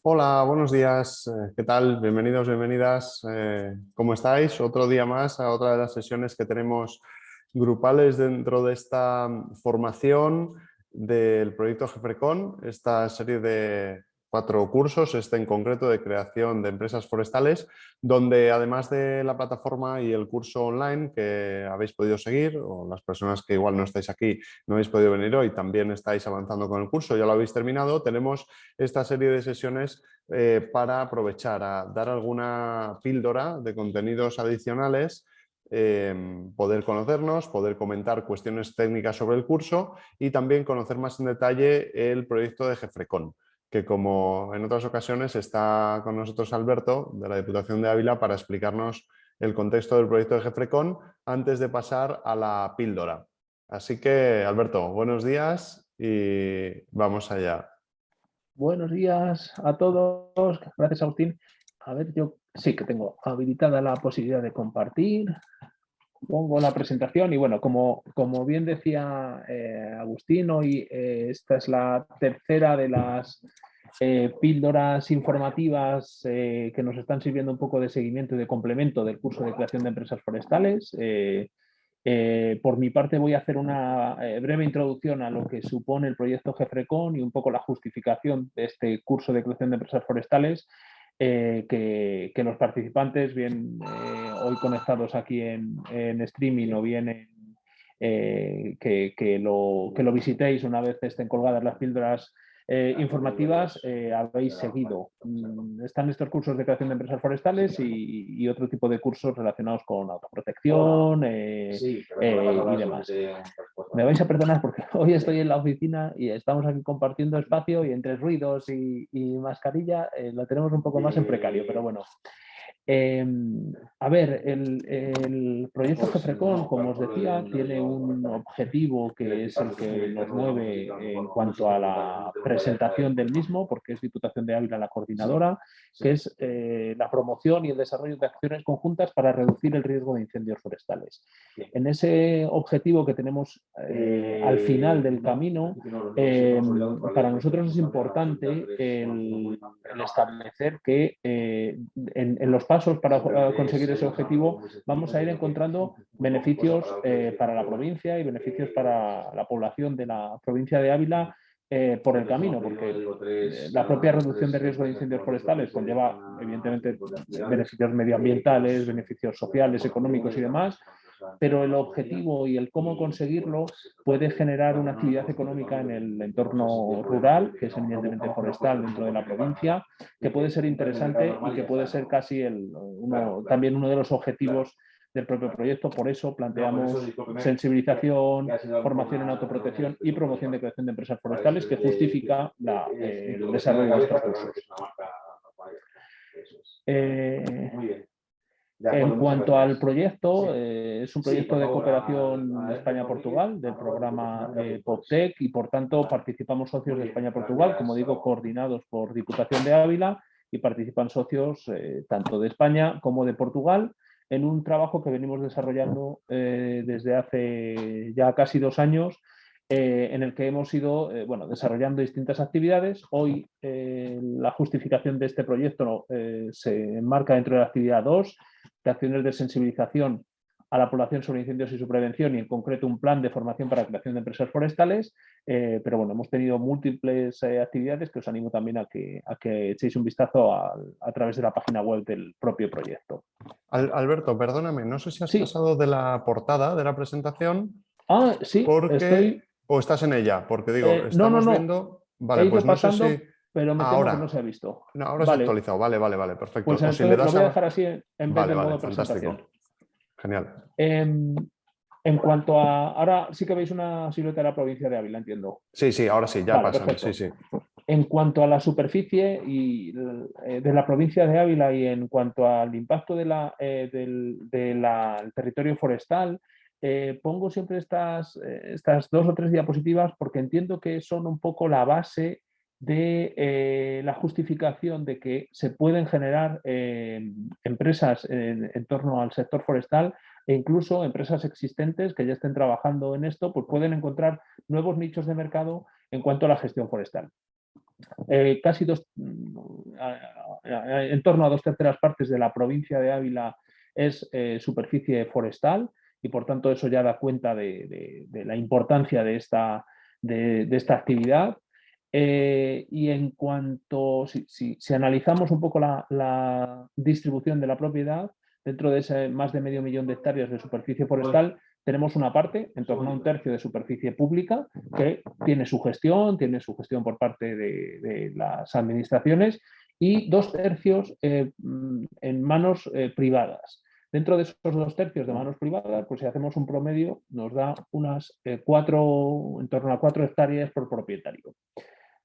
Hola, buenos días. ¿Qué tal? Bienvenidos, bienvenidas. ¿Cómo estáis? Otro día más a otra de las sesiones que tenemos grupales dentro de esta formación del proyecto Gefrecon, esta serie de 4 cursos, este en concreto de creación de empresas forestales, donde además de la plataforma y el curso online que habéis podido seguir, o las personas que igual no estáis aquí, no habéis podido venir hoy, también estáis avanzando con el curso, ya lo habéis terminado, tenemos esta serie de sesiones para aprovechar a dar alguna píldora de contenidos adicionales, poder conocernos, poder comentar cuestiones técnicas sobre el curso y también conocer más en detalle el proyecto de Gefrecon, que como en otras ocasiones está con nosotros Alberto de la Diputación de Ávila para explicarnos el contexto del proyecto de Gefrecon antes de pasar a la píldora. Así que, Alberto, buenos días y vamos allá. Buenos días a todos. Gracias, Agustín. A ver, yo sí que tengo habilitada la posibilidad de compartir. Pongo la presentación y bueno, como bien decía Agustín, hoy esta es la tercera de las píldoras informativas que nos están sirviendo un poco de seguimiento y de complemento del curso de creación de empresas forestales. Por mi parte voy a hacer una breve introducción a lo que supone el proyecto Gefrecon y un poco la justificación de este curso de creación de empresas forestales que los participantes, bien hoy conectados aquí en streaming o bien que lo visitéis una vez estén colgadas las píldoras informativas, habéis seguido. Están estos cursos de creación de empresas forestales y otro tipo de cursos relacionados con autoprotección y demás. Me vais a perdonar porque hoy estoy en la oficina y estamos aquí compartiendo espacio y entre ruidos y mascarilla lo tenemos un poco más en precario, pero bueno. A ver, el proyecto Gefrecon, como os decía, tiene un objetivo que es el que nos mueve en cuanto a la presentación del mismo, porque es Diputación de Ávila la coordinadora, que es la promoción y el desarrollo de acciones conjuntas para reducir el riesgo de incendios forestales. En ese objetivo que tenemos al final del camino, para nosotros es importante el establecer que en los pasos para conseguir ese objetivo vamos a ir encontrando beneficios para la provincia y beneficios para la población de la provincia de Ávila por el camino, porque la propia reducción de riesgo de incendios forestales conlleva, evidentemente, beneficios medioambientales, beneficios sociales, económicos y demás, pero el objetivo y el cómo conseguirlo puede generar una actividad económica en el entorno rural, que es eminentemente forestal dentro de la provincia, que puede ser interesante y que puede ser casi también uno de los objetivos del propio proyecto. Por eso planteamos sensibilización, formación en autoprotección y promoción de creación de empresas forestales que justifica el desarrollo de estos cursos. En cuanto al proyecto, es un proyecto de cooperación España-Portugal del programa PopTech y por tanto participamos socios de España-Portugal, como digo, coordinados por Diputación de Ávila y participan socios tanto de España como de Portugal en un trabajo que venimos desarrollando desde hace ya casi 2 años en el que hemos ido desarrollando distintas actividades. Hoy la justificación de este proyecto se enmarca dentro de la actividad 2, de acciones de sensibilización a la población sobre incendios y su prevención y en concreto un plan de formación para la creación de empresas forestales, pero bueno, hemos tenido múltiples actividades que os animo también a que echéis un vistazo a través de la página web del propio proyecto. Alberto, perdóname, no sé si has Sí. pasado de la portada de la presentación Sí, porque... o estás en ella, porque digo, no, estamos viendo... he Vale, ido pues no sé si... pasando, pero me temo que no se Ahora, ha visto. no, ahora se ha Vale, actualizado, vale, perfecto. pues O si le entonces lo das voy a a... dejar así en vez del Vale, modo presentación. fantástico. Genial. En cuanto a... Ahora sí que veis una silueta de la provincia de Ávila, entiendo. Sí, ahora sí, ya Vale, pasan, sí, perfecto. sí. En cuanto a la superficie de la provincia de Ávila y en cuanto al impacto del territorio forestal, pongo siempre estas 2 o 3 diapositivas porque entiendo que son un poco la base de la justificación de que se pueden generar empresas en torno al sector forestal e incluso empresas existentes que ya estén trabajando en esto, pues pueden encontrar nuevos nichos de mercado en cuanto a la gestión forestal. en torno a 2/3 partes de la provincia de Ávila es superficie forestal, y por tanto eso ya da cuenta de la importancia de esta actividad. Y en cuanto, si analizamos un poco la distribución de la propiedad, dentro de ese más de medio millón de hectáreas de superficie forestal, tenemos una parte, en torno a 1/3 de superficie pública, que tiene su gestión por parte de las administraciones, y 2/3 en manos privadas. Dentro de esos 2/3 de manos privadas, pues si hacemos un promedio, nos da unas en torno a 4 hectáreas por propietario.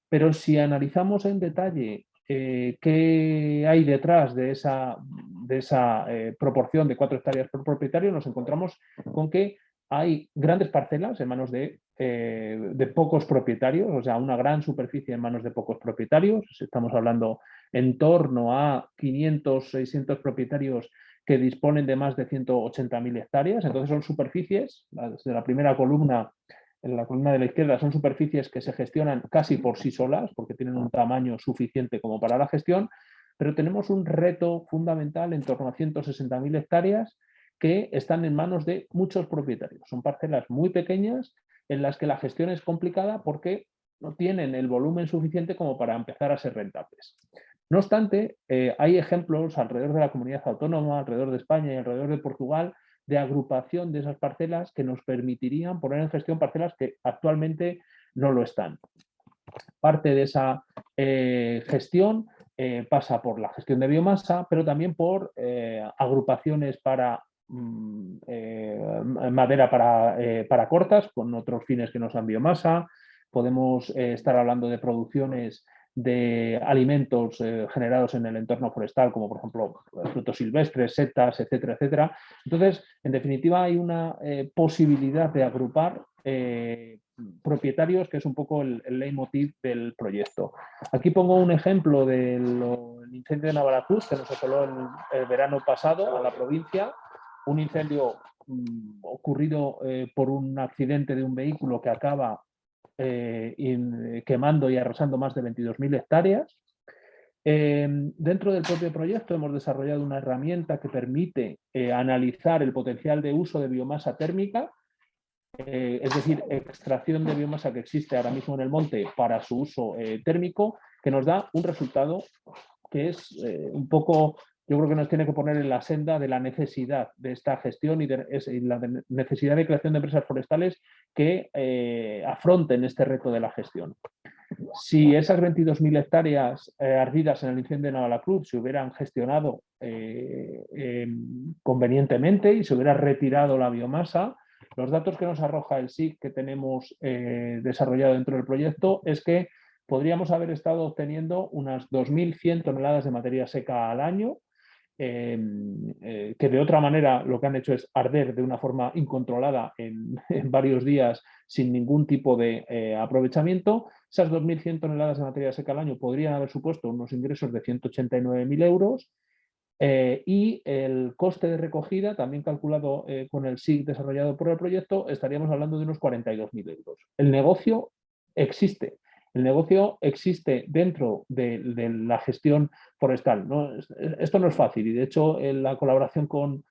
Pero si analizamos en detalle qué hay detrás de esa proporción de 4 hectáreas por propietario, nos encontramos con que hay grandes parcelas en manos de pocos propietarios, o sea, una gran superficie en manos de pocos propietarios. Estamos hablando en torno a 500, 600 propietarios que disponen de más de 180.000 hectáreas. Entonces son superficies, desde la primera columna, en la columna de la izquierda, son superficies que se gestionan casi por sí solas, porque tienen un tamaño suficiente como para la gestión, pero tenemos un reto fundamental en torno a 160.000 hectáreas que están en manos de muchos propietarios. Son parcelas muy pequeñas en las que la gestión es complicada porque no tienen el volumen suficiente como para empezar a ser rentables. No obstante, hay ejemplos alrededor de la comunidad autónoma, alrededor de España y alrededor de Portugal, de agrupación de esas parcelas que nos permitirían poner en gestión parcelas que actualmente no lo están. Parte de esa gestión pasa por la gestión de biomasa, pero también por agrupaciones para madera para cortas, con otros fines que no sean biomasa. Podemos estar hablando de producciones de alimentos generados en el entorno forestal, como por ejemplo frutos silvestres, setas, etcétera, etcétera. Entonces, en definitiva, hay una posibilidad de agrupar propietarios, que es un poco el leitmotiv del proyecto. Aquí pongo un ejemplo del incendio de Navalacruz, que nos asoló el verano pasado a la provincia. Un incendio ocurrido por un accidente de un vehículo que acaba quemando y arrasando más de 22.000 hectáreas. Dentro del propio proyecto hemos desarrollado una herramienta que permite analizar el potencial de uso de biomasa térmica, es decir, extracción de biomasa que existe ahora mismo en el monte para su uso térmico, que nos da un resultado que es un poco, yo creo que nos tiene que poner en la senda de la necesidad de esta gestión y la necesidad de creación de empresas forestales que afronten este reto de la gestión. Si esas 22.000 hectáreas ardidas en el incendio de Navalacruz se hubieran gestionado convenientemente y se hubiera retirado la biomasa, los datos que nos arroja el SIC que tenemos desarrollado dentro del proyecto es que podríamos haber estado obteniendo unas 2.100 toneladas de materia seca al año, que de otra manera lo que han hecho es arder de una forma incontrolada en varios días sin ningún tipo de aprovechamiento. Esas 2.100 toneladas de materia seca al año podrían haber supuesto unos ingresos de 189.000 euros. Y el coste de recogida, también calculado con el SIC desarrollado por el proyecto, estaríamos hablando de unos 42.000 euros. El negocio existe. El negocio existe dentro de la gestión forestal, ¿no? Esto no es fácil y de hecho la colaboración con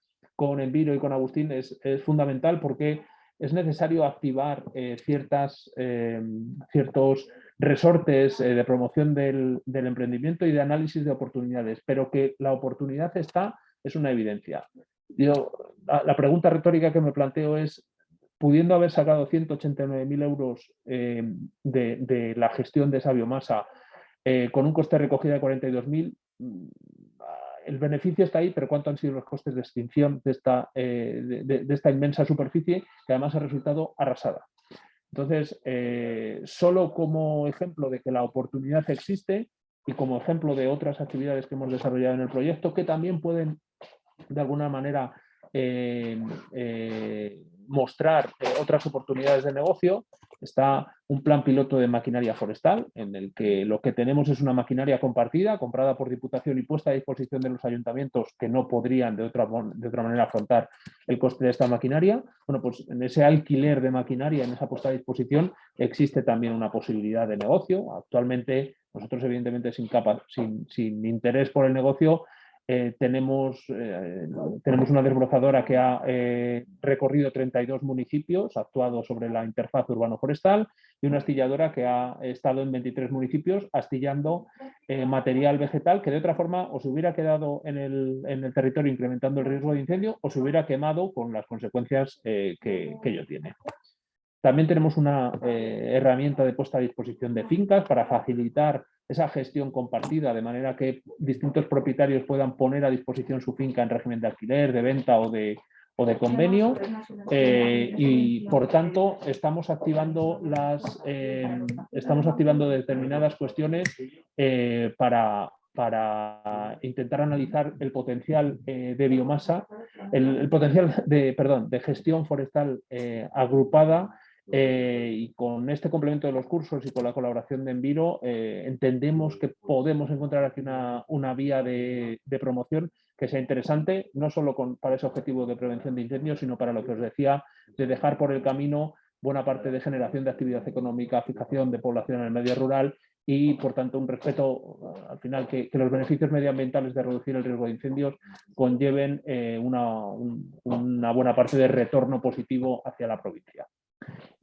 Enviro y con Agustín es fundamental, porque es necesario activar ciertos resortes de promoción del emprendimiento y de análisis de oportunidades, pero que la oportunidad está, es una evidencia. La pregunta retórica que me planteo es, pudiendo haber sacado 189.000 euros de la gestión de esa biomasa con un coste de recogida de 42.000, el beneficio está ahí, pero ¿cuánto han sido los costes de extinción de esta inmensa superficie que además ha resultado arrasada? Entonces, solo como ejemplo de que la oportunidad existe y como ejemplo de otras actividades que hemos desarrollado en el proyecto que también pueden, de alguna manera, mostrar otras oportunidades de negocio, Está un plan piloto de maquinaria forestal, en el que lo que tenemos es una maquinaria compartida, comprada por Diputación y puesta a disposición de los ayuntamientos que no podrían de otra manera afrontar el coste de esta maquinaria. Bueno, pues en ese alquiler de maquinaria, en esa puesta a disposición, existe también una posibilidad de negocio. Actualmente, nosotros evidentemente sin interés por el negocio, tenemos una desbrozadora que ha recorrido 32 municipios, actuado sobre la interfaz urbano-forestal, y una astilladora que ha estado en 23 municipios astillando material vegetal que de otra forma o se hubiera quedado en el territorio incrementando el riesgo de incendio o se hubiera quemado con las consecuencias que ello tiene. También tenemos una herramienta de puesta a disposición de fincas para facilitar esa gestión compartida, de manera que distintos propietarios puedan poner a disposición su finca en régimen de alquiler, de venta o de convenio. Y por tanto estamos activando determinadas cuestiones para intentar analizar el potencial de biomasa, el potencial de gestión forestal agrupada. Y con este complemento de los cursos y con la colaboración de Enviro, entendemos que podemos encontrar aquí una vía de promoción que sea interesante, no solo para ese objetivo de prevención de incendios, sino para lo que os decía, de dejar por el camino buena parte de generación de actividad económica, fijación de población en el medio rural y, por tanto, un respeto, al final, que los beneficios medioambientales de reducir el riesgo de incendios conlleven una buena parte de retorno positivo hacia la provincia.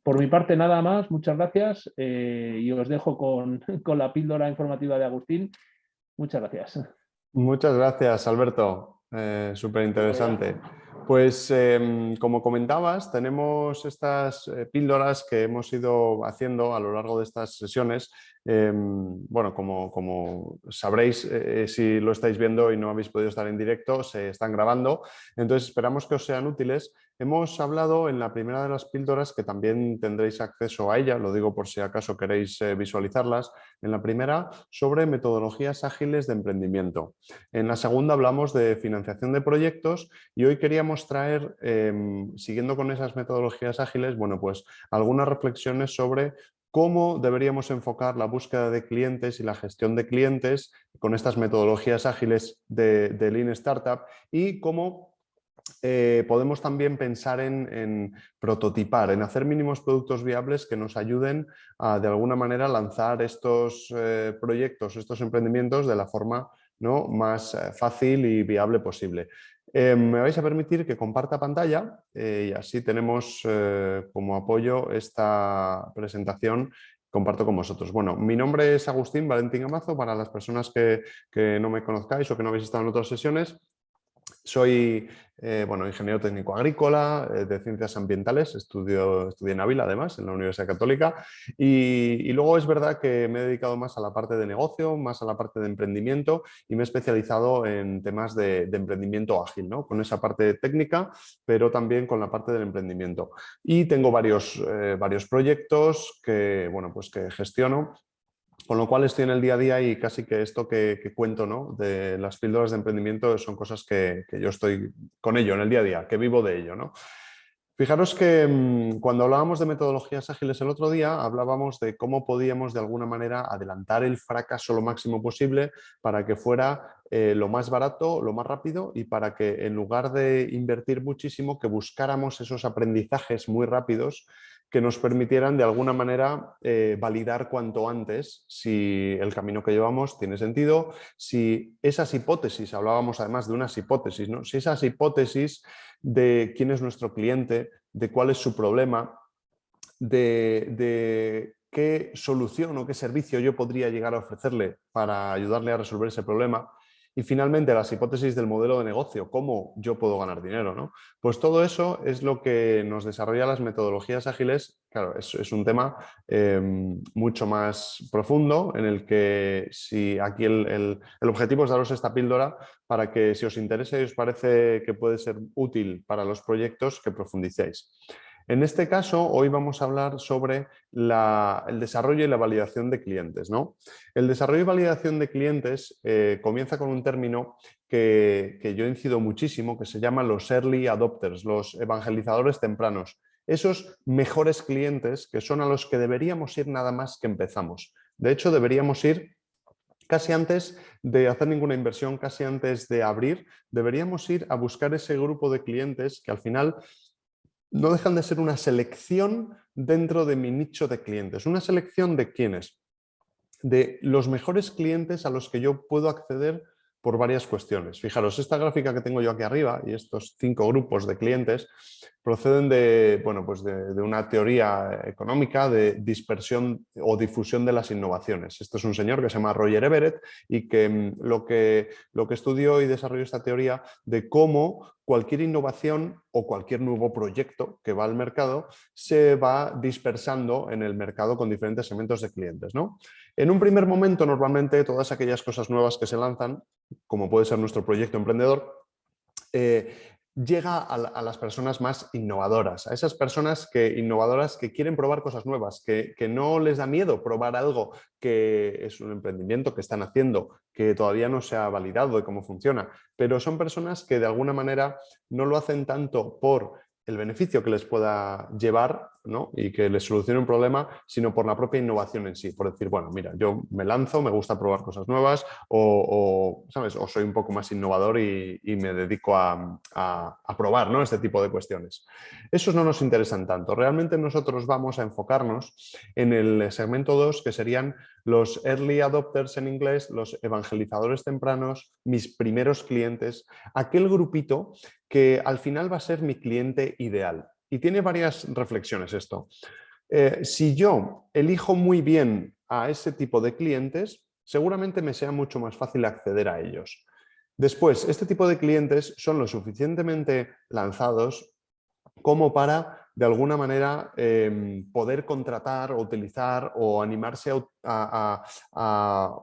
Por mi parte, nada más. Muchas gracias y os dejo con la píldora informativa de Agustín. Muchas gracias. Muchas gracias, Alberto. Súper interesante. Pues como comentabas, tenemos estas píldoras que hemos ido haciendo a lo largo de estas sesiones. Bueno, como sabréis, si lo estáis viendo y no habéis podido estar en directo, se están grabando. Entonces esperamos que os sean útiles. Hemos hablado en la primera de las píldoras, que también tendréis acceso a ella, lo digo por si acaso queréis visualizarlas, en la primera sobre metodologías ágiles de emprendimiento. En la segunda hablamos de financiación de proyectos y hoy queríamos traer, siguiendo con esas metodologías ágiles, bueno, pues algunas reflexiones sobre cómo deberíamos enfocar la búsqueda de clientes y la gestión de clientes con estas metodologías ágiles de Lean Startup y cómo podemos también pensar en prototipar, en hacer mínimos productos viables que nos ayuden a, de alguna manera, lanzar estos proyectos, estos emprendimientos de la forma, ¿no?, más fácil y viable posible. Me vais a permitir que comparta pantalla y así tenemos como apoyo esta presentación. Comparto con vosotros. Bueno, mi nombre es Agustín Valentín Amazo, para las personas que no me conozcáis o que no habéis estado en otras sesiones. Soy ingeniero técnico agrícola, de ciencias ambientales, estudié en Ávila además, en la Universidad Católica, y luego es verdad que me he dedicado más a la parte de negocio, más a la parte de emprendimiento y me he especializado en temas de emprendimiento ágil, ¿no?, con esa parte técnica, pero también con la parte del emprendimiento. Y tengo varios proyectos que gestiono, con lo cual estoy en el día a día y casi que esto que cuento, ¿no?, de las píldoras de emprendimiento son cosas que yo estoy con ello en el día a día, que vivo de ello, ¿no? Fijaros que cuando hablábamos de metodologías ágiles el otro día, hablábamos de cómo podíamos de alguna manera adelantar el fracaso lo máximo posible para que fuera lo más barato, lo más rápido y para que en lugar de invertir muchísimo, que buscáramos esos aprendizajes muy rápidos que nos permitieran de alguna manera validar cuanto antes si el camino que llevamos tiene sentido, si esas hipótesis, hablábamos además de unas hipótesis, ¿no?, si esas hipótesis de quién es nuestro cliente, de cuál es su problema, de qué solución o qué servicio yo podría llegar a ofrecerle para ayudarle a resolver ese problema. Y finalmente las hipótesis del modelo de negocio, cómo yo puedo ganar dinero, ¿no? Pues todo eso es lo que nos desarrolla las metodologías ágiles. Claro, es un tema mucho más profundo en el que si aquí el objetivo es daros esta píldora para que si os interesa y os parece que puede ser útil para los proyectos, que profundicéis. En este caso, hoy vamos a hablar sobre el desarrollo y la validación de clientes, ¿no? El desarrollo y validación de clientes comienza con un término que yo incido muchísimo, que se llama los early adopters, los evangelizadores tempranos. esos mejores clientes que son a los que deberíamos ir nada más que empezamos. De hecho, deberíamos ir casi antes de hacer ninguna inversión, casi antes de abrir, deberíamos ir a buscar ese grupo de clientes que al final no dejan de ser una selección dentro de mi nicho de clientes. ¿Una selección de quiénes? De los mejores clientes a los que yo puedo acceder por varias cuestiones. Fijaros, esta gráfica que tengo yo aquí arriba y estos 5 grupos de clientes proceden de, bueno, pues de una teoría económica de dispersión o difusión de las innovaciones. Este es un señor que se llama Roger Everett y que lo que estudió y desarrolló esta teoría de cómo cualquier innovación o cualquier nuevo proyecto que va al mercado se va dispersando en el mercado con diferentes segmentos de clientes, ¿no? En un primer momento, normalmente, todas aquellas cosas nuevas que se lanzan, como puede ser nuestro proyecto emprendedor, llega a las personas más innovadoras, a esas personas innovadoras que quieren probar cosas nuevas, que no les da miedo probar algo que es un emprendimiento que están haciendo, que todavía no se ha validado de cómo funciona, pero son personas que de alguna manera no lo hacen tanto por el beneficio que les pueda llevar, ¿no? Y que les solucione un problema, sino por la propia innovación en sí, por decir, bueno, mira, yo me lanzo, me gusta probar cosas nuevas ¿sabes? O soy un poco más innovador y me dedico a probar, ¿no? Este tipo de cuestiones. Esos no nos interesan tanto. Realmente nosotros vamos a enfocarnos en el segmento 2, que serían los early adopters en inglés, los evangelizadores tempranos, mis primeros clientes, aquel grupito que al final va a ser mi cliente ideal. Y tiene varias reflexiones esto. Si yo elijo muy bien a ese tipo de clientes, seguramente me sea mucho más fácil acceder a ellos. Después, este tipo de clientes son lo suficientemente lanzados como para, de alguna manera, poder contratar o utilizar o animarse a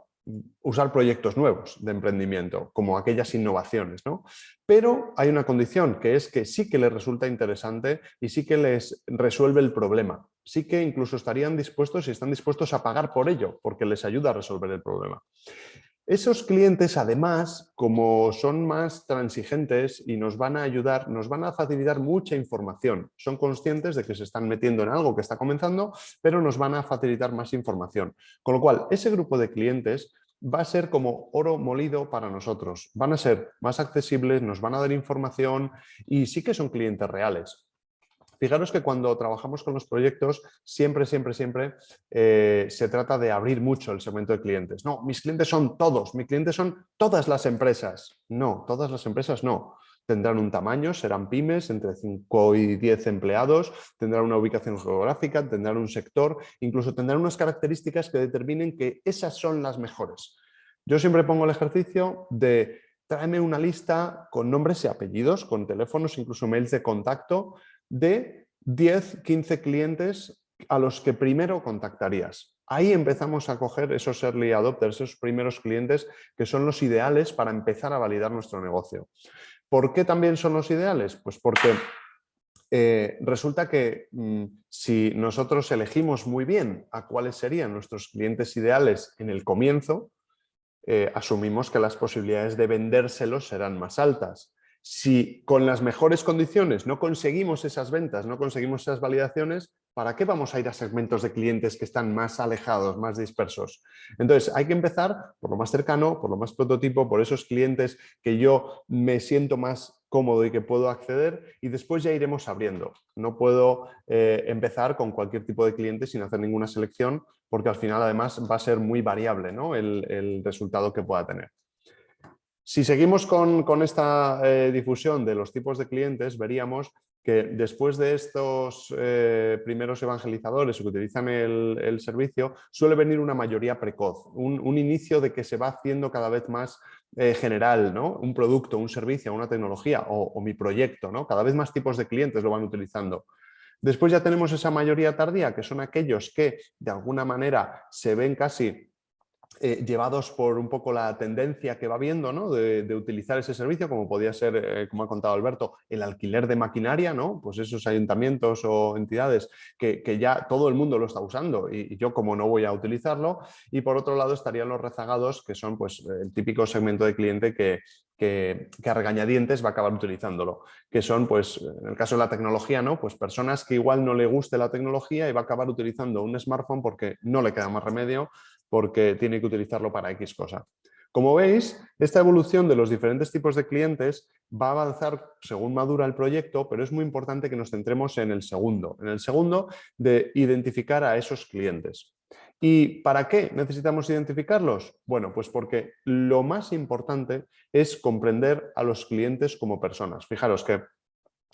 usar proyectos nuevos de emprendimiento, como aquellas innovaciones, ¿no? Pero hay una condición, que es que sí que les resulta interesante y sí que les resuelve el problema. Sí que incluso estarían dispuestos y están dispuestos a pagar por ello, porque les ayuda a resolver el problema. Esos clientes, además, como son más transigentes y nos van a ayudar, nos van a facilitar mucha información. Son conscientes de que se están metiendo en algo que está comenzando, pero nos van a facilitar más información. Con lo cual, ese grupo de clientes va a ser como oro molido para nosotros. Van a ser más accesibles, nos van a dar información y sí que son clientes reales. Fijaros que cuando trabajamos con los proyectos siempre se trata de abrir mucho el segmento de clientes. No, mis clientes son todos, mis clientes son todas las empresas. No, todas las empresas no. Tendrán un tamaño, serán pymes, entre 5 y 10 empleados, tendrán una ubicación geográfica, tendrán un sector, incluso tendrán unas características que determinen que esas son las mejores. Yo siempre pongo el ejercicio de tráeme una lista con nombres y apellidos, con teléfonos, incluso mails de contacto, de 10, 15 clientes a los que primero contactarías. Ahí empezamos a coger esos early adopters, esos primeros clientes que son los ideales para empezar a validar nuestro negocio. ¿Por qué también son los ideales? Pues porque resulta que si nosotros elegimos muy bien a cuáles serían nuestros clientes ideales en el comienzo, asumimos que las posibilidades de vendérselos serán más altas. Si con las mejores condiciones no conseguimos esas ventas, no conseguimos esas validaciones, ¿para qué vamos a ir a segmentos de clientes que están más alejados, más dispersos? Entonces, hay que empezar por lo más cercano, por lo más prototipo, por esos clientes que yo me siento más cómodo y que puedo acceder, y después ya iremos abriendo. No puedo empezar con cualquier tipo de cliente sin hacer ninguna selección, porque al final además va a ser muy variable, ¿no? el resultado que pueda tener. Si seguimos con esta difusión de los tipos de clientes, veríamos que después de estos primeros evangelizadores que utilizan el servicio, suele venir una mayoría precoz, un inicio de que se va haciendo cada vez más general, ¿no? Un producto, un servicio, una tecnología o mi proyecto, ¿no? Cada vez más tipos de clientes lo van utilizando. Después ya tenemos esa mayoría tardía, que son aquellos que de alguna manera se ven casi llevados por un poco la tendencia que va viendo, ¿no? de utilizar ese servicio, como podía ser, como ha contado Alberto, el alquiler de maquinaria, ¿no? Pues esos ayuntamientos o entidades que ya todo el mundo lo está usando y yo como no voy a utilizarlo. Y por otro lado estarían los rezagados, que son pues, el típico segmento de cliente que a regañadientes va a acabar utilizándolo, que son, pues, en el caso de la tecnología, ¿no? Pues personas que igual no le guste la tecnología y va a acabar utilizando un smartphone porque no le queda más remedio, porque tiene que utilizarlo para X cosa. Como veis, esta evolución de los diferentes tipos de clientes va a avanzar según madura el proyecto, pero es muy importante que nos centremos en el segundo de identificar a esos clientes. ¿Y para qué necesitamos identificarlos? Bueno, pues porque lo más importante es comprender a los clientes como personas. Fijaros que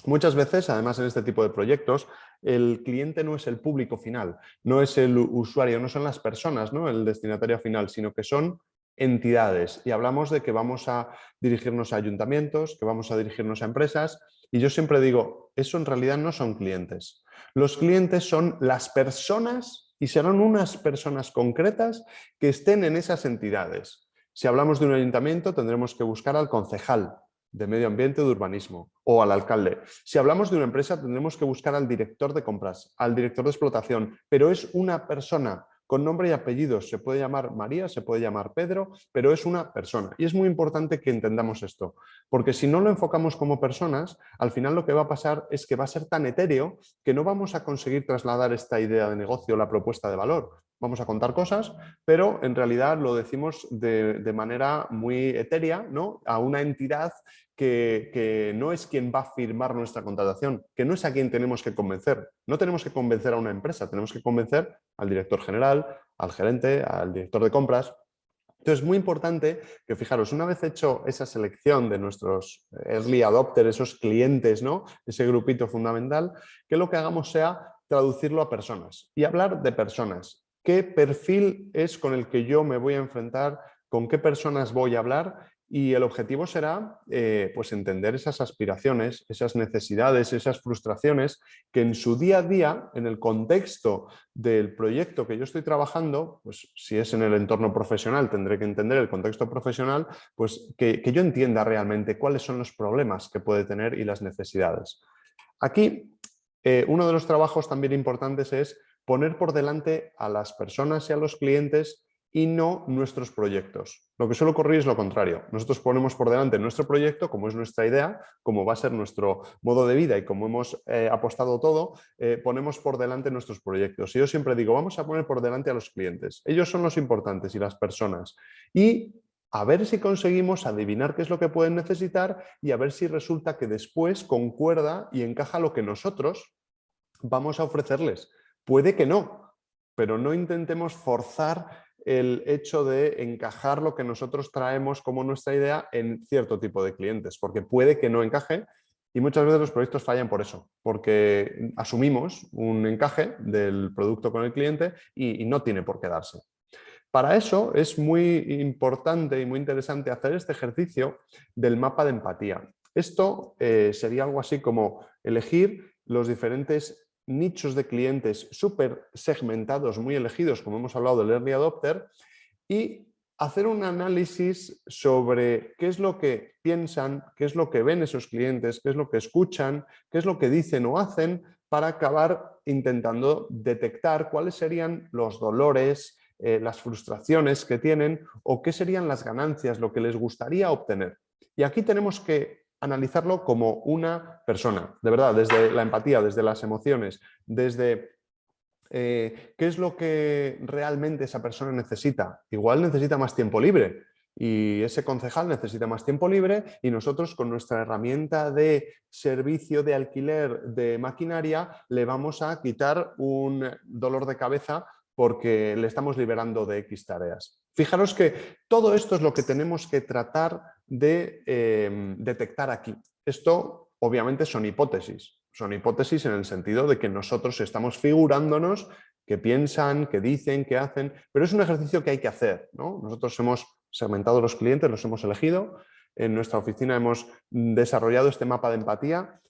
muchas veces, además en este tipo de proyectos, el cliente no es el público final, no es el usuario, no son las personas, ¿no? El destinatario final, sino que son entidades. Y hablamos de que vamos a dirigirnos a ayuntamientos, que vamos a dirigirnos a empresas. Y yo siempre digo, eso en realidad no son clientes. Los clientes son las personas y serán unas personas concretas que estén en esas entidades. Si hablamos de un ayuntamiento, tendremos que buscar al concejal de medio ambiente o de urbanismo o al alcalde. Si hablamos de una empresa, tendremos que buscar al director de compras, al director de explotación, pero es una persona con nombre y apellidos. Se puede llamar María, se puede llamar Pedro, pero es una persona. Y es muy importante que entendamos esto, porque si no lo enfocamos como personas, al final lo que va a pasar es que va a ser tan etéreo que no vamos a conseguir trasladar esta idea de negocio, la propuesta de valor. Vamos a contar cosas, pero en realidad lo decimos de manera muy etérea, ¿no? A una entidad que no es quien va a firmar nuestra contratación, que no es a quien tenemos que convencer. No tenemos que convencer a una empresa, tenemos que convencer al director general, al gerente, al director de compras. Entonces es muy importante que, fijaros, una vez hecho esa selección de nuestros early adopters, esos clientes, ¿no? Ese grupito fundamental, que lo que hagamos sea traducirlo a personas y hablar de personas. ¿Qué perfil es con el que yo me voy a enfrentar? ¿Con qué personas voy a hablar? Y el objetivo será pues entender esas aspiraciones, esas necesidades, esas frustraciones que en su día a día, en el contexto del proyecto que yo estoy trabajando, pues si es en el entorno profesional tendré que entender el contexto profesional, pues que yo entienda realmente cuáles son los problemas que puede tener y las necesidades. Aquí, uno de los trabajos también importantes es poner por delante a las personas y a los clientes y no nuestros proyectos. Lo que suele ocurrir es lo contrario. Nosotros ponemos por delante nuestro proyecto, como es nuestra idea, como va a ser nuestro modo de vida y como hemos apostado todo, ponemos por delante nuestros proyectos. Y yo siempre digo, vamos a poner por delante a los clientes. Ellos son los importantes y las personas. Y a ver si conseguimos adivinar qué es lo que pueden necesitar y a ver si resulta que después concuerda y encaja lo que nosotros vamos a ofrecerles. Puede que no, pero no intentemos forzar el hecho de encajar lo que nosotros traemos como nuestra idea en cierto tipo de clientes, porque puede que no encaje y muchas veces los proyectos fallan por eso, porque asumimos un encaje del producto con el cliente y no tiene por qué darse. Para eso es muy importante y muy interesante hacer este ejercicio del mapa de empatía. Esto sería algo así como elegir los diferentes nichos de clientes súper segmentados, muy elegidos, como hemos hablado del Early Adopter, y hacer un análisis sobre qué es lo que piensan, qué es lo que ven esos clientes, qué es lo que escuchan, qué es lo que dicen o hacen, para acabar intentando detectar cuáles serían los dolores, las frustraciones que tienen o qué serían las ganancias, lo que les gustaría obtener. Y aquí tenemos que analizarlo como una persona, de verdad, desde la empatía, desde las emociones, desde qué es lo que realmente esa persona necesita. Igual necesita más tiempo libre y ese concejal necesita más tiempo libre y nosotros con nuestra herramienta de servicio de alquiler de maquinaria le vamos a quitar un dolor de cabeza porque le estamos liberando de X tareas. Fijaros que todo esto es lo que tenemos que tratar de detectar aquí. Esto obviamente son hipótesis. Son hipótesis en el sentido de que nosotros estamos figurándonos qué piensan, qué dicen, qué hacen, pero es un ejercicio que hay que hacer, ¿no? Nosotros hemos segmentado los clientes, los hemos elegido, en nuestra oficina hemos desarrollado este mapa de empatía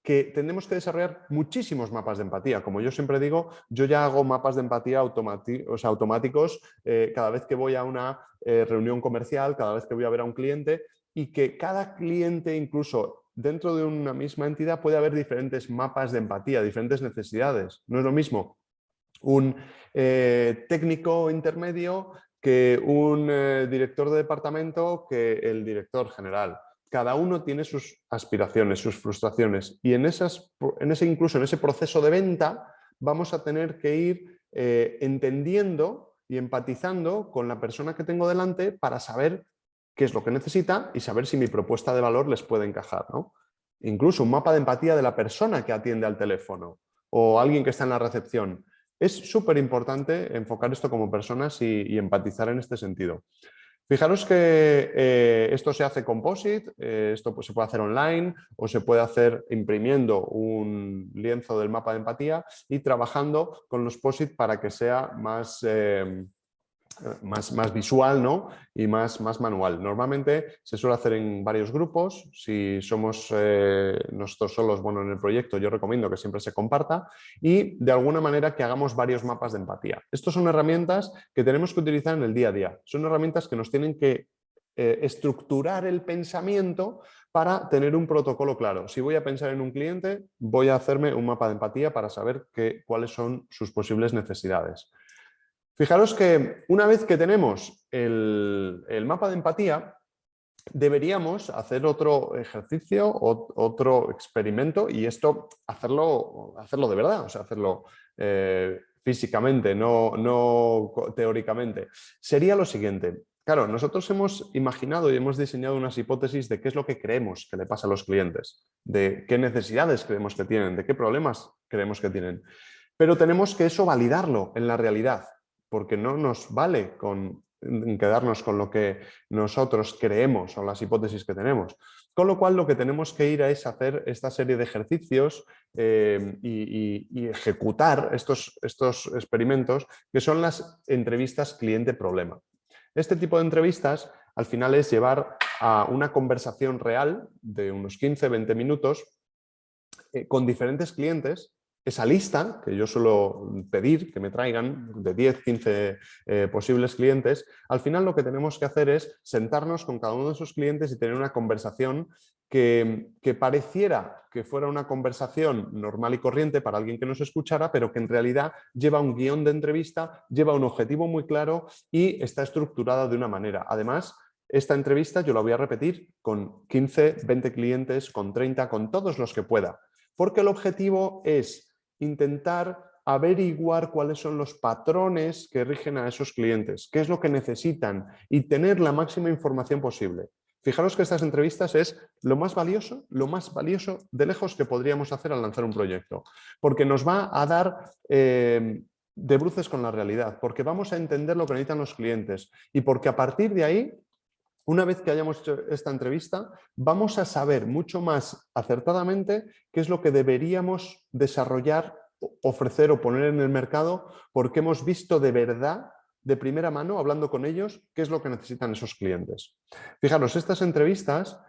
que tenemos que desarrollar muchísimos mapas de empatía. Como yo siempre digo, yo ya hago mapas de empatía automáticos cada vez que voy a una reunión comercial, cada vez que voy a ver a un cliente, y que cada cliente, incluso dentro de una misma entidad, puede haber diferentes mapas de empatía, diferentes necesidades. No es lo mismo un técnico intermedio que un director de departamento que el director general. Cada uno tiene sus aspiraciones, sus frustraciones, y incluso en ese proceso de venta vamos a tener que ir entendiendo y empatizando con la persona que tengo delante para saber qué es lo que necesita y saber si mi propuesta de valor les puede encajar, ¿no? Incluso un mapa de empatía de la persona que atiende al teléfono o alguien que está en la recepción. Es súper importante enfocar esto como personas y empatizar en este sentido. Fijaros que esto se hace con POSIT, esto pues, se puede hacer online o se puede hacer imprimiendo un lienzo del mapa de empatía y trabajando con los POSIT para que sea más visual, ¿no? Y más manual. Normalmente se suele hacer en varios grupos. Si somos nosotros solos, bueno, en el proyecto yo recomiendo que siempre se comparta y de alguna manera que hagamos varios mapas de empatía. Estas son herramientas que tenemos que utilizar en el día a día. Son herramientas que nos tienen que estructurar el pensamiento para tener un protocolo claro. Si voy a pensar en un cliente, voy a hacerme un mapa de empatía para saber cuáles son sus posibles necesidades. Fijaros que una vez que tenemos el mapa de empatía, deberíamos hacer otro ejercicio, otro experimento, y esto hacerlo de verdad, o sea, hacerlo físicamente, no teóricamente. Sería lo siguiente. Claro, nosotros hemos imaginado y hemos diseñado unas hipótesis de qué es lo que creemos que le pasa a los clientes, de qué necesidades creemos que tienen, de qué problemas creemos que tienen. Pero tenemos que eso validarlo en la realidad, porque no nos vale con quedarnos con lo que nosotros creemos o las hipótesis que tenemos. Con lo cual lo que tenemos que ir es hacer esta serie de ejercicios y ejecutar estos experimentos que son las entrevistas cliente-problema. Este tipo de entrevistas al final es llevar a una conversación real de unos 15-20 minutos con diferentes clientes. Esa lista que yo suelo pedir que me traigan de 10-15 posibles clientes, al final lo que tenemos que hacer es sentarnos con cada uno de esos clientes y tener una conversación que pareciera que fuera una conversación normal y corriente para alguien que nos escuchara, pero que en realidad lleva un guión de entrevista, lleva un objetivo muy claro y está estructurada de una manera. Además, esta entrevista yo la voy a repetir con 15, 20 clientes, con 30, con todos los que pueda, porque el objetivo es intentar averiguar cuáles son los patrones que rigen a esos clientes, qué es lo que necesitan y tener la máxima información posible. Fijaros que estas entrevistas es lo más valioso de lejos que podríamos hacer al lanzar un proyecto, porque nos va a dar de bruces con la realidad, porque vamos a entender lo que necesitan los clientes y porque a partir de ahí, una vez que hayamos hecho esta entrevista, vamos a saber mucho más acertadamente qué es lo que deberíamos desarrollar, ofrecer o poner en el mercado, porque hemos visto de verdad, de primera mano, hablando con ellos, qué es lo que necesitan esos clientes. Fijaros, estas entrevistas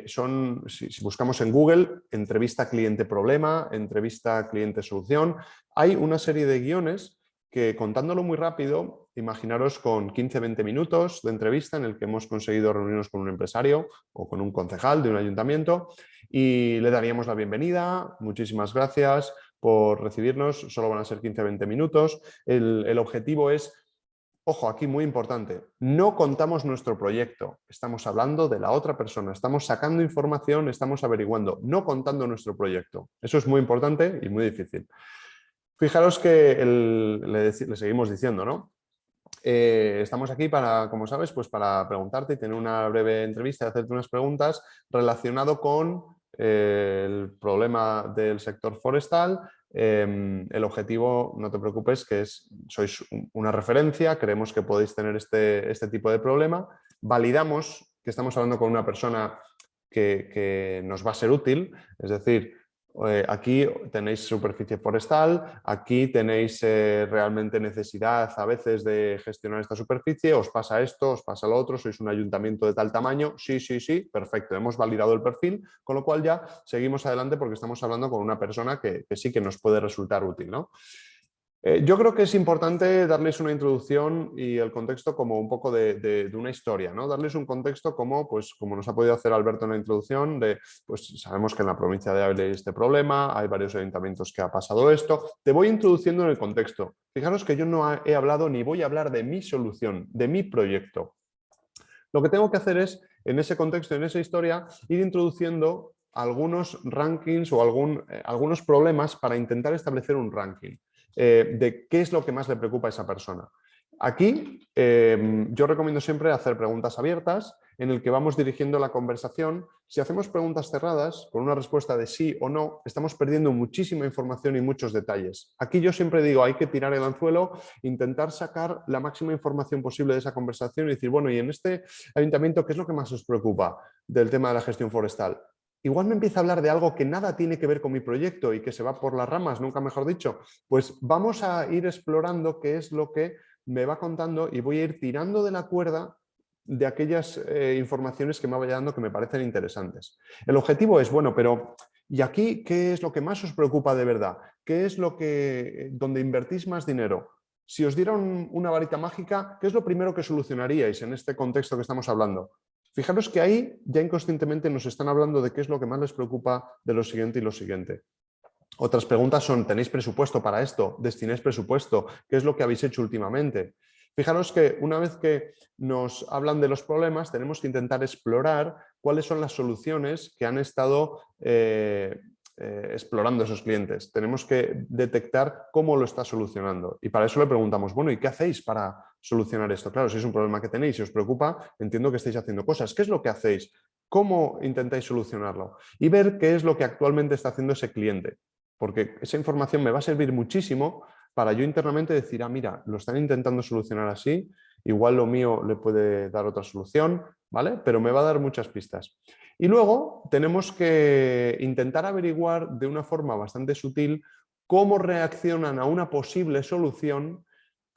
son, si buscamos en Google, entrevista cliente-problema, entrevista cliente-solución, hay una serie de guiones que, contándolo muy rápido, imaginaros con 15-20 minutos de entrevista en el que hemos conseguido reunirnos con un empresario o con un concejal de un ayuntamiento y le daríamos la bienvenida. Muchísimas gracias por recibirnos, solo van a ser 15-20 minutos. El objetivo es, ojo, aquí muy importante, no contamos nuestro proyecto, estamos hablando de la otra persona, estamos sacando información, estamos averiguando, no contando nuestro proyecto. Eso es muy importante y muy difícil. Fijaros que le seguimos diciendo, ¿no? Estamos aquí para, como sabes, pues para preguntarte y tener una breve entrevista y hacerte unas preguntas relacionado con el problema del sector forestal. El objetivo, no te preocupes, que sois una referencia, creemos que podéis tener este tipo de problema. Validamos que estamos hablando con una persona que nos va a ser útil, es decir, aquí tenéis superficie forestal, aquí tenéis realmente necesidad a veces de gestionar esta superficie, os pasa esto, os pasa lo otro, sois un ayuntamiento de tal tamaño, sí, sí, sí, perfecto, hemos validado el perfil, con lo cual ya seguimos adelante porque estamos hablando con una persona que sí que nos puede resultar útil, ¿no? Yo creo que es importante darles una introducción y el contexto como un poco de una historia, ¿no? Darles un contexto como, pues, como nos ha podido hacer Alberto en la introducción, de, pues sabemos que en la provincia de Ávila hay este problema, hay varios ayuntamientos que ha pasado esto. Te voy introduciendo en el contexto. Fijaros que yo no he hablado ni voy a hablar de mi solución, de mi proyecto. Lo que tengo que hacer es, en ese contexto, en esa historia, ir introduciendo algunos rankings o algunos problemas para intentar establecer un ranking de qué es lo que más le preocupa a esa persona. Aquí yo recomiendo siempre hacer preguntas abiertas en el que vamos dirigiendo la conversación. Si hacemos preguntas cerradas con una respuesta de sí o no, estamos perdiendo muchísima información y muchos detalles. Aquí yo siempre digo, hay que tirar el anzuelo, intentar sacar la máxima información posible de esa conversación y decir, bueno, y en este ayuntamiento, ¿qué es lo que más os preocupa del tema de la gestión forestal? Igual me empieza a hablar de algo que nada tiene que ver con mi proyecto y que se va por las ramas, nunca mejor dicho. Pues vamos a ir explorando qué es lo que me va contando y voy a ir tirando de la cuerda de aquellas informaciones que me vaya dando que me parecen interesantes. El objetivo es, bueno, pero ¿y aquí qué es lo que más os preocupa de verdad? ¿Qué es lo que, donde invertís más dinero? Si os dieran una varita mágica, ¿qué es lo primero que solucionaríais en este contexto que estamos hablando? Fijaros que ahí ya inconscientemente nos están hablando de qué es lo que más les preocupa de lo siguiente y lo siguiente. Otras preguntas son, ¿tenéis presupuesto para esto? ¿Destináis presupuesto? ¿Qué es lo que habéis hecho últimamente? Fijaros que una vez que nos hablan de los problemas, tenemos que intentar explorar cuáles son las soluciones que han estado explorando esos clientes. Tenemos que detectar cómo lo está solucionando. Y para eso le preguntamos, bueno, ¿y qué hacéis para solucionar esto? Claro, si es un problema que tenéis y os preocupa, entiendo que estáis haciendo cosas. ¿Qué es lo que hacéis? ¿Cómo intentáis solucionarlo? Y ver qué es lo que actualmente está haciendo ese cliente. Porque esa información me va a servir muchísimo para yo internamente decir, ah, mira, lo están intentando solucionar así, igual lo mío le puede dar otra solución, ¿vale? Pero me va a dar muchas pistas. Y luego tenemos que intentar averiguar de una forma bastante sutil cómo reaccionan a una posible solución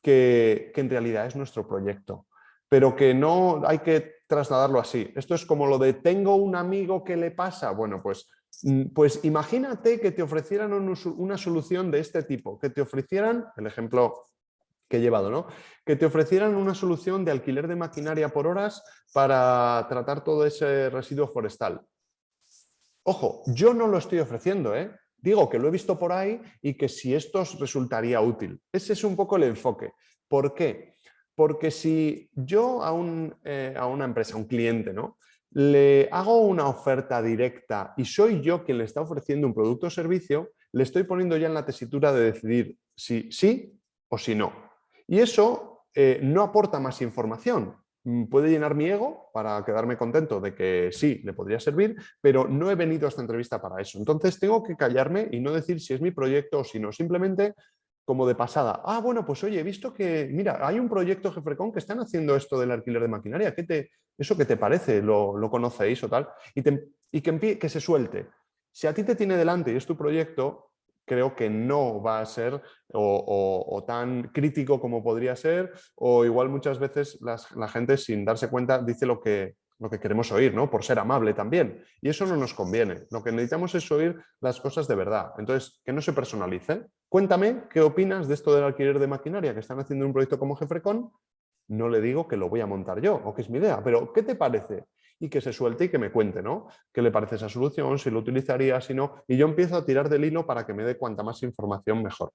que en realidad es nuestro proyecto, pero que no hay que trasladarlo así. Esto es como lo de tengo un amigo que le pasa. Bueno, pues imagínate que te ofrecieran una solución de este tipo, que te ofrecieran, el ejemplo que he llevado, ¿no? Que te ofrecieran una solución de alquiler de maquinaria por horas para tratar todo ese residuo forestal. Ojo, yo no lo estoy ofreciendo, ¿eh? Digo que lo he visto por ahí y que si esto os resultaría útil. Ese es un poco el enfoque. ¿Por qué? Porque si yo a una empresa, a un cliente, ¿no?, le hago una oferta directa y soy yo quien le está ofreciendo un producto o servicio, le estoy poniendo ya en la tesitura de decidir si sí o si no. Y eso no aporta más información. Puede llenar mi ego para quedarme contento de que sí, le podría servir, pero no he venido a esta entrevista para eso. Entonces tengo que callarme y no decir si es mi proyecto o si no, simplemente como de pasada. Ah, bueno, pues oye, he visto que, mira, hay un proyecto Gefrecon que están haciendo esto del alquiler de maquinaria. ¿Eso qué te parece? ¿Lo conocéis o tal? Y que se suelte. Si a ti te tiene delante y es tu proyecto, creo que no va a ser o tan crítico como podría ser, o igual muchas veces la gente sin darse cuenta dice lo que queremos oír, ¿no? Por ser amable también. Y eso no nos conviene. Lo que necesitamos es oír las cosas de verdad. Entonces, que no se personalice. Cuéntame qué opinas de esto del alquiler de maquinaria que están haciendo un proyecto como Gefrecon. No le digo que lo voy a montar yo o que es mi idea, pero ¿qué te parece? Y que se suelte y que me cuente, ¿no? ¿Qué le parece esa solución? Si lo utilizaría, si no. Y yo empiezo a tirar del hilo para que me dé cuanta más información mejor.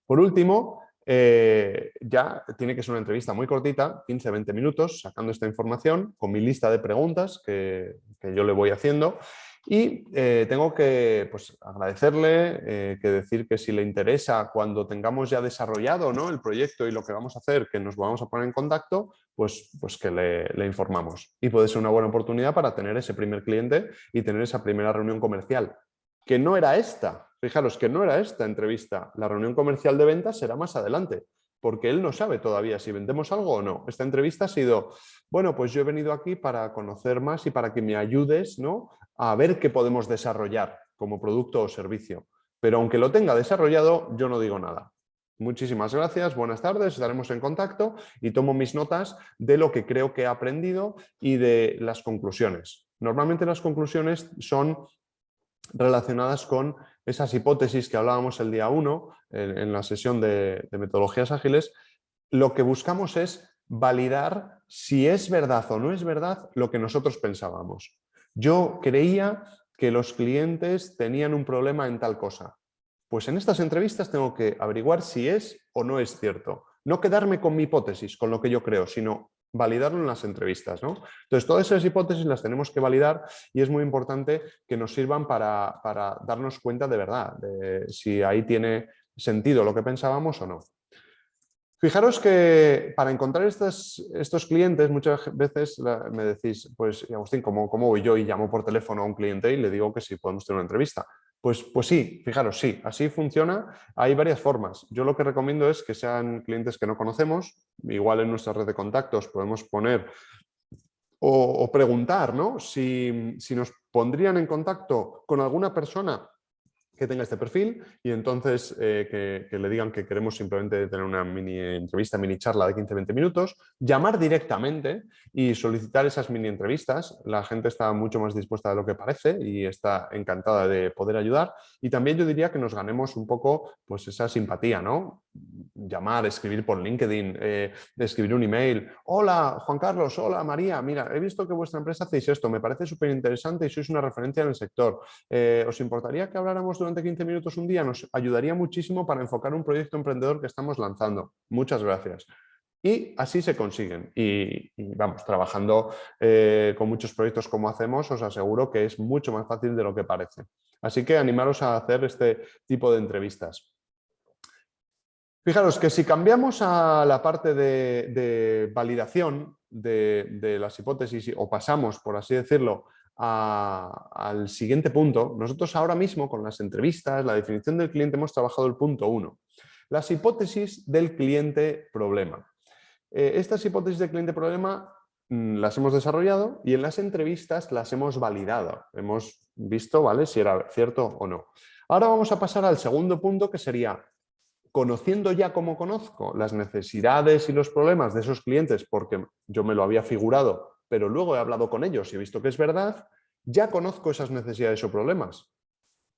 Por último, ya tiene que ser una entrevista muy cortita, 15-20 minutos, sacando esta información con mi lista de preguntas que yo le voy haciendo. Y tengo que agradecerle, que decir que si le interesa cuando tengamos ya desarrollado, ¿no?, el proyecto y lo que vamos a hacer, que nos vamos a poner en contacto, pues que le informamos. Y puede ser una buena oportunidad para tener ese primer cliente y tener esa primera reunión comercial, que no era esta. Fijaros que no era esta entrevista. La reunión comercial de ventas será más adelante, porque él no sabe todavía si vendemos algo o no. Esta entrevista ha sido, bueno, pues yo he venido aquí para conocer más y para que me ayudes, ¿no?, a ver qué podemos desarrollar como producto o servicio. Pero aunque lo tenga desarrollado, yo no digo nada. Muchísimas gracias, buenas tardes, estaremos en contacto y tomo mis notas de lo que creo que he aprendido y de las conclusiones. Normalmente las conclusiones son relacionadas con esas hipótesis que hablábamos el día 1 en la sesión de metodologías ágiles. Lo que buscamos es validar si es verdad o no es verdad lo que nosotros pensábamos. Yo creía que los clientes tenían un problema en tal cosa. Pues en estas entrevistas tengo que averiguar si es o no es cierto. No quedarme con mi hipótesis, con lo que yo creo, sino validarlo en las entrevistas, ¿no? Entonces, todas esas hipótesis las tenemos que validar y es muy importante que nos sirvan para darnos cuenta de verdad, de si ahí tiene sentido lo que pensábamos o no. Fijaros que para encontrar estos clientes muchas veces me decís, pues Agustín, ¿cómo voy yo y llamo por teléfono a un cliente y le digo que si podemos tener una entrevista? Pues sí, fijaros, sí, así funciona. Hay varias formas. Yo lo que recomiendo es que sean clientes que no conocemos. Igual en nuestra red de contactos podemos poner o preguntar, ¿no? Si nos pondrían en contacto con alguna persona que tenga este perfil y entonces que le digan que queremos simplemente tener una mini entrevista, mini charla de 15-20 minutos, llamar directamente y solicitar esas mini entrevistas. La gente está mucho más dispuesta de lo que parece y está encantada de poder ayudar. Y también yo diría que nos ganemos un poco pues, esa simpatía, ¿no? Llamar, escribir por LinkedIn, escribir un email. Hola, Juan Carlos, hola, María. Mira, he visto que vuestra empresa hacéis esto, me parece súper interesante y sois una referencia en el sector. ¿Os importaría que habláramos durante 15 minutos un día? Nos ayudaría muchísimo para enfocar un proyecto emprendedor que estamos lanzando. Muchas gracias. Y así se consiguen. Y vamos, trabajando con muchos proyectos como hacemos, os aseguro que es mucho más fácil de lo que parece. Así que animaros a hacer este tipo de entrevistas. Fijaros que si cambiamos a la parte de validación de las hipótesis o pasamos, por así decirlo, al siguiente punto, nosotros ahora mismo con las entrevistas, la definición del cliente, hemos trabajado el punto 1. Las hipótesis del cliente problema. Estas hipótesis del cliente problema las hemos desarrollado y en las entrevistas las hemos validado. Hemos visto, ¿vale?, si era cierto o no. Ahora vamos a pasar al segundo punto, que sería, conociendo ya como conozco las necesidades y los problemas de esos clientes, porque yo me lo había figurado, pero luego he hablado con ellos y he visto que es verdad, ya conozco esas necesidades o problemas.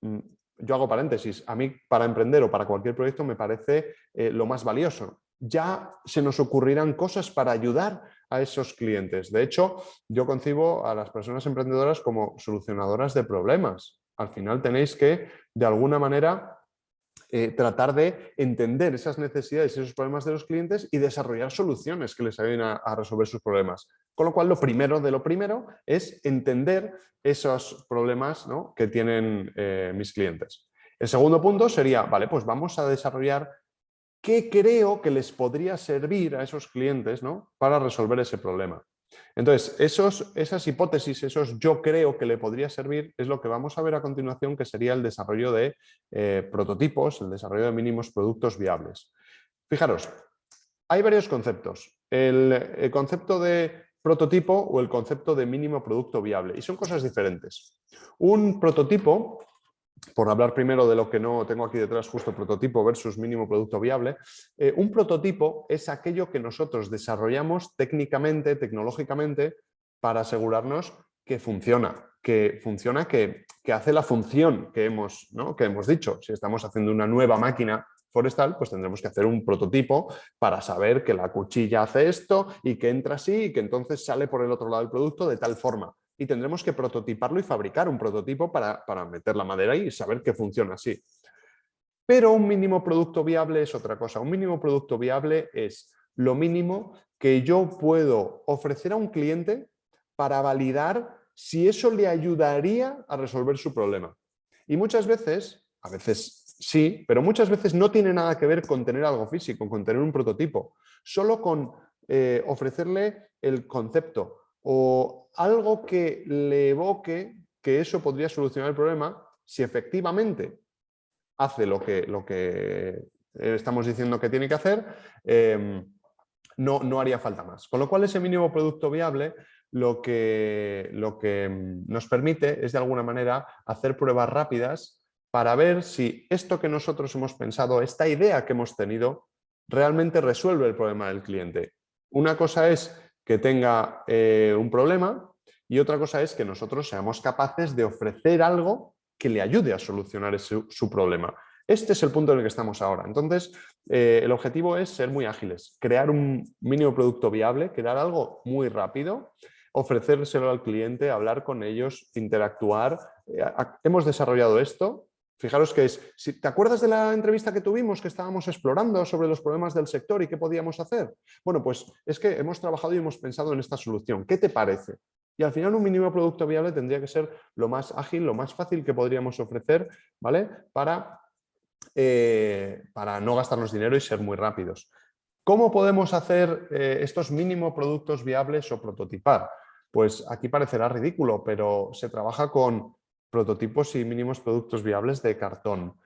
Yo hago paréntesis, a mí para emprender o para cualquier proyecto me parece lo más valioso. Ya se nos ocurrirán cosas para ayudar a esos clientes. De hecho, yo concibo a las personas emprendedoras como solucionadoras de problemas. Al final tenéis que, de alguna manera, tratar de entender esas necesidades y esos problemas de los clientes y desarrollar soluciones que les ayuden a resolver sus problemas. Con lo cual, lo primero de lo primero es entender esos problemas, ¿no?, que tienen mis clientes. El segundo punto sería, vale, pues vamos a desarrollar qué creo que les podría servir a esos clientes, ¿no?, para resolver ese problema. Entonces, esas hipótesis, esos yo creo que le podría servir, es lo que vamos a ver a continuación, que sería el desarrollo de prototipos, el desarrollo de mínimos productos viables. Fijaros, hay varios conceptos. El concepto de prototipo o el concepto de mínimo producto viable, y son cosas diferentes. Un prototipo, por hablar primero de lo que no tengo aquí detrás, justo prototipo versus mínimo producto viable, un prototipo es aquello que nosotros desarrollamos técnicamente, tecnológicamente, para asegurarnos que funciona, que hace la función que hemos, ¿no?, que hemos dicho. Si estamos haciendo una nueva máquina forestal, pues tendremos que hacer un prototipo para saber que la cuchilla hace esto y que entra así y que entonces sale por el otro lado del producto de tal forma. Y tendremos que prototiparlo y fabricar un prototipo para meter la madera ahí y saber que funciona así. Pero un mínimo producto viable es otra cosa. Un mínimo producto viable es lo mínimo que yo puedo ofrecer a un cliente para validar si eso le ayudaría a resolver su problema. Y muchas veces, a veces sí, pero muchas veces no tiene nada que ver con tener algo físico, con tener un prototipo. Solo con ofrecerle el concepto o algo que le evoque que eso podría solucionar el problema si efectivamente hace lo que estamos diciendo que tiene que hacer, no haría falta más. Con lo cual, ese mínimo producto viable lo que nos permite es de alguna manera hacer pruebas rápidas para ver si esto que nosotros hemos pensado, esta idea que hemos tenido, realmente resuelve el problema del cliente. Una cosa es que tenga un problema y otra cosa es que nosotros seamos capaces de ofrecer algo que le ayude a solucionar su problema. Este es el punto en el que estamos ahora. Entonces, el objetivo es ser muy ágiles, crear un mínimo producto viable, crear algo muy rápido, ofrecérselo al cliente, hablar con ellos, interactuar. Hemos desarrollado esto. Fijaros que ¿te acuerdas de la entrevista que tuvimos que estábamos explorando sobre los problemas del sector y qué podíamos hacer? Bueno, pues es que hemos trabajado y hemos pensado en esta solución. ¿Qué te parece? Y al final un mínimo producto viable tendría que ser lo más ágil, lo más fácil que podríamos ofrecer, ¿vale? Para no gastarnos dinero y ser muy rápidos. ¿Cómo podemos hacer estos mínimos productos viables o prototipar? Pues aquí parecerá ridículo, pero se trabaja con prototipos y mínimos productos viables de cartón,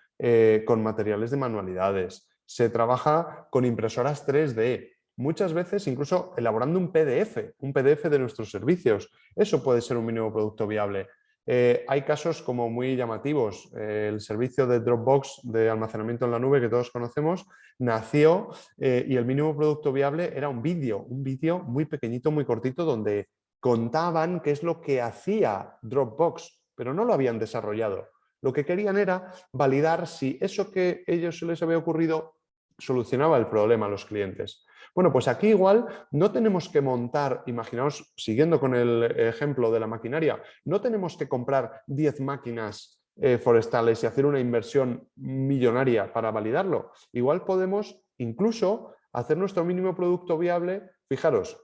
con materiales de manualidades, se trabaja con impresoras 3D, muchas veces incluso elaborando un PDF de nuestros servicios. Eso puede ser un mínimo producto viable. Hay casos como muy llamativos. El servicio de Dropbox de almacenamiento en la nube que todos conocemos nació y el mínimo producto viable era un vídeo muy pequeñito, muy cortito, donde contaban qué es lo que hacía Dropbox, pero no lo habían desarrollado. Lo que querían era validar si eso que a ellos se les había ocurrido solucionaba el problema a los clientes. Bueno, pues aquí igual no tenemos que montar, imaginaos, siguiendo con el ejemplo de la maquinaria, no tenemos que comprar 10 máquinas forestales y hacer una inversión millonaria para validarlo. Igual podemos incluso hacer nuestro mínimo producto viable, fijaros,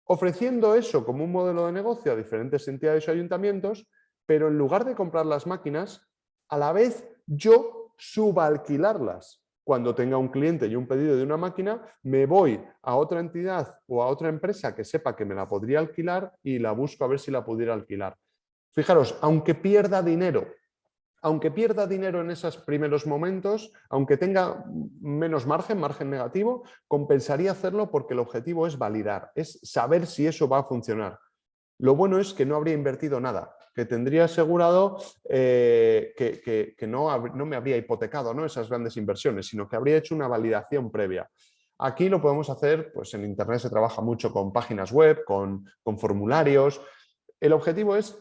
ofreciendo eso como un modelo de negocio a diferentes entidades o ayuntamientos, pero en lugar de comprar las máquinas, a la vez yo subalquilarlas. Cuando tenga un cliente y un pedido de una máquina, me voy a otra entidad o a otra empresa que sepa que me la podría alquilar y la busco a ver si la pudiera alquilar. Fijaros, aunque pierda dinero en esos primeros momentos, aunque tenga menos margen negativo, compensaría hacerlo porque el objetivo es validar, es saber si eso va a funcionar. Lo bueno es que no habría invertido nada, que tendría asegurado que no me habría hipotecado, ¿no?, esas grandes inversiones, sino que habría hecho una validación previa. Aquí lo podemos hacer, pues en Internet se trabaja mucho con páginas web, con formularios. El objetivo es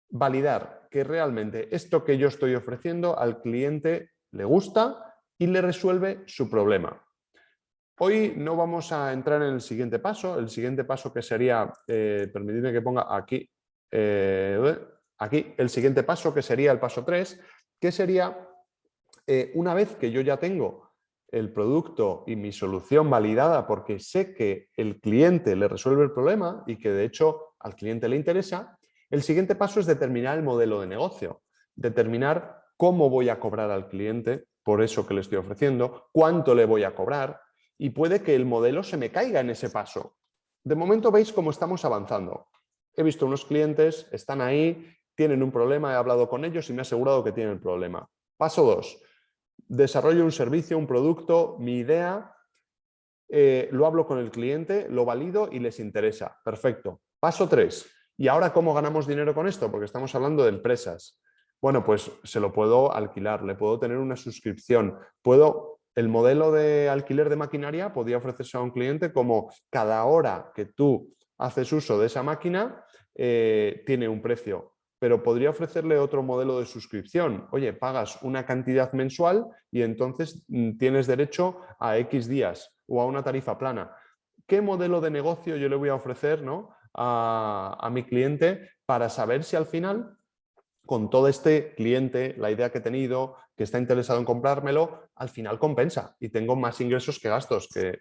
validar que realmente esto que yo estoy ofreciendo al cliente le gusta y le resuelve su problema. Hoy no vamos a entrar en el siguiente paso que sería, permitidme que ponga aquí, aquí el siguiente paso que sería el paso 3, que sería una vez que yo ya tengo el producto y mi solución validada porque sé que el cliente le resuelve el problema y que de hecho al cliente le interesa, el siguiente paso es determinar el modelo de negocio, determinar cómo voy a cobrar al cliente por eso que le estoy ofreciendo, cuánto le voy a cobrar, y puede que el modelo se me caiga en ese paso. De momento veis cómo estamos avanzando. He visto unos clientes, están ahí, tienen un problema, he hablado con ellos y me he asegurado que tienen el problema. Paso 2. Desarrollo un servicio, un producto, mi idea, lo hablo con el cliente, lo valido y les interesa. Perfecto. Paso 3. ¿Y ahora cómo ganamos dinero con esto? Porque estamos hablando de empresas. Bueno, pues se lo puedo alquilar, le puedo tener una suscripción, el modelo de alquiler de maquinaria podría ofrecerse a un cliente como cada hora que tú haces uso de esa máquina tiene un precio, pero podría ofrecerle otro modelo de suscripción. Oye, pagas una cantidad mensual y entonces tienes derecho a X días o a una tarifa plana. ¿Qué modelo de negocio yo le voy a ofrecer, ¿no?, a mi cliente para saber si al final, con todo este cliente, la idea que he tenido, que está interesado en comprármelo, al final compensa y tengo más ingresos que gastos, que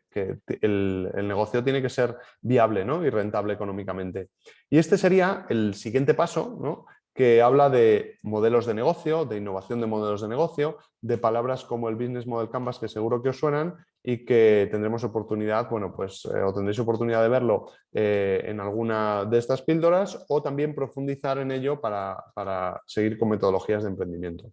el negocio tiene que ser viable, ¿no?, y rentable económicamente. Y este sería el siguiente paso, ¿no?, que habla de modelos de negocio, de innovación de modelos de negocio, de palabras como el Business Model Canvas, que seguro que os suenan y que tendremos oportunidad, bueno, pues o tendréis oportunidad de verlo en alguna de estas píldoras o también profundizar en ello para seguir con metodologías de emprendimiento.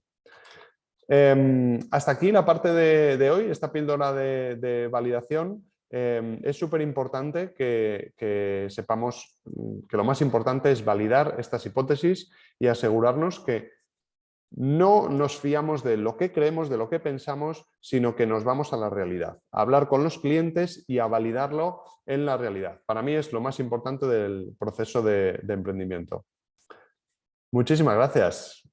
Hasta aquí la parte de hoy, esta píldora de validación. es súper importante que sepamos que lo más importante es validar estas hipótesis y asegurarnos que no nos fiamos de lo que creemos, de lo que pensamos, sino que nos vamos a la realidad, a hablar con los clientes y a validarlo en la realidad. Para mí es lo más importante del proceso de emprendimiento. Muchísimas gracias.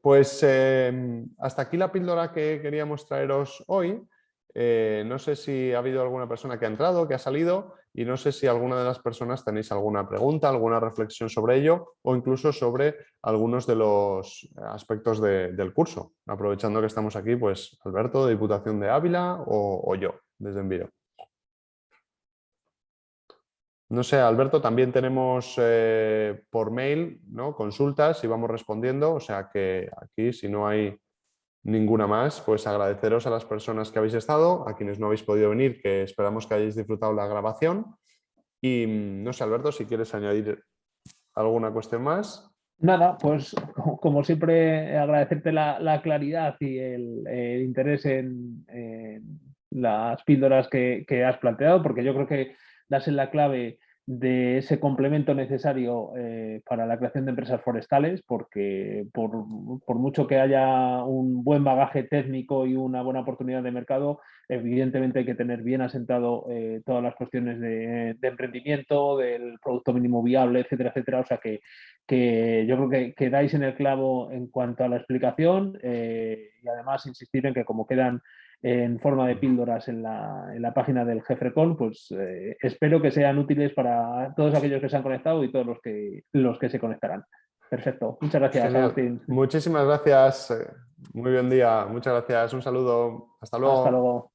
Pues hasta aquí la píldora que queríamos traeros hoy. No sé si ha habido alguna persona que ha entrado, que ha salido, y no sé si alguna de las personas tenéis alguna pregunta, alguna reflexión sobre ello o incluso sobre algunos de los aspectos del curso. Aprovechando que estamos aquí, pues Alberto de Diputación de Ávila o yo desde Enviro. No sé, Alberto, también tenemos por mail, ¿no?, consultas y vamos respondiendo, o sea que aquí si no hay ninguna más, pues agradeceros a las personas que habéis estado, a quienes no habéis podido venir, que esperamos que hayáis disfrutado la grabación. Y no sé, Alberto, si quieres añadir alguna cuestión más. Nada, pues como siempre agradecerte la claridad y el interés en las píldoras que has planteado, porque yo creo que das en la clave de ese complemento necesario para la creación de empresas forestales, porque por mucho que haya un buen bagaje técnico y una buena oportunidad de mercado, evidentemente hay que tener bien asentado todas las cuestiones de emprendimiento, del producto mínimo viable, etcétera, etcétera. O sea que yo creo que dais en el clavo en cuanto a la explicación y además insistir en que como quedan en forma de píldoras en la página del Jefrecon, pues espero que sean útiles para todos aquellos que se han conectado y todos los que se conectarán. Perfecto. Muchas gracias, Genial. Agustín. Muchísimas gracias. Muy buen día. Muchas gracias. Un saludo. Hasta Hasta luego. luego.